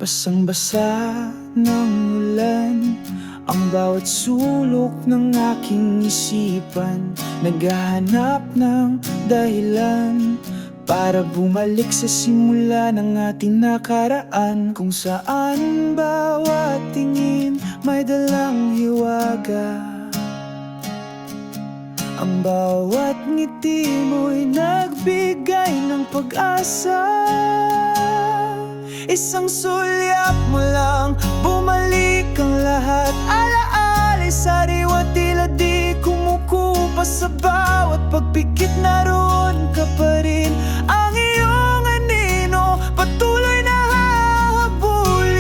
Basang-basa ng ulan ang bawat sulok ng aking isipan. Naghahanap ng dahilan para bumalik sa simula ng ating nakaraan, kung saan bawat tingin may dalang hiwaga. Ang bawat ngiti mo'y nagbigay ng pag-asa. Isang sulyap mo lang, bumalik ang lahat. Alaala'y sariwa, tila di kumukupa. Sa bawat pagpikit naroon ka pa rin. Ang iyong anino patuloy na hahabulin.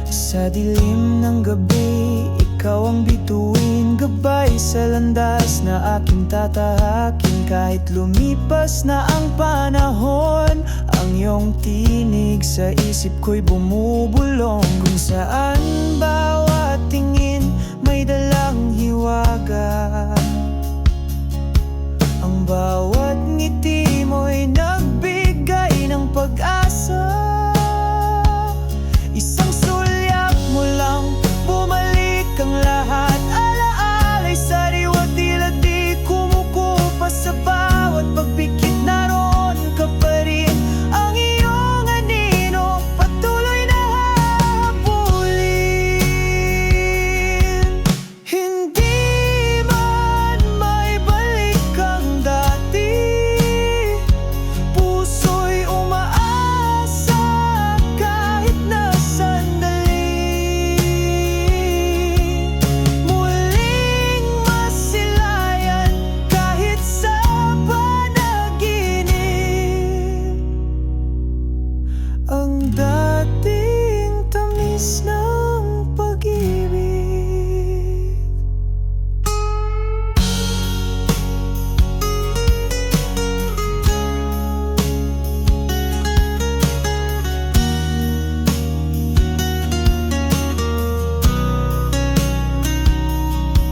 Sa dilim ng gabi, ikaw ang bituin, gabay sa landas na aking tatahakin. Kahit lumipas na ang panahon, ang iyong tinig sa isip ko'y bumubulong. Kung saan bawat tingin may dalang hiwaga. Ang bawat ngiti mo'y nagbigay ng pag-asa. Isang sulyap mo lang, bumalik ang lahat. Alaala'y sariwa, tila di kumukupa. Sa bawat pagpikit naroon ka pa rin. Ang iyong anino patuloy na hahabulin. Hindi man maibalik ang dati, puso'y umaasa kahit na sandali. Muling masilayan kahit sa panaginip. Ang dating tamis ng pag-ibig.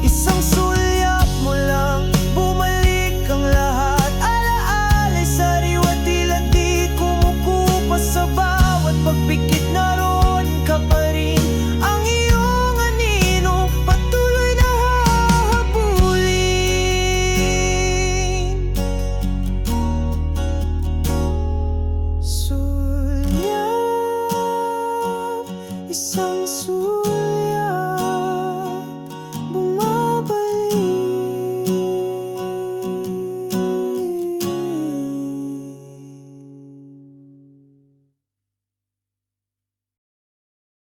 Isang sulyap mo lang, bumalik ang lahat. Alaala'y sariwa, tila di kumukupa. Sa bawat pagpikit naroon ka pa rin. Ang iyong anino patuloy na hahabulin. Sulyap, isang sulyap.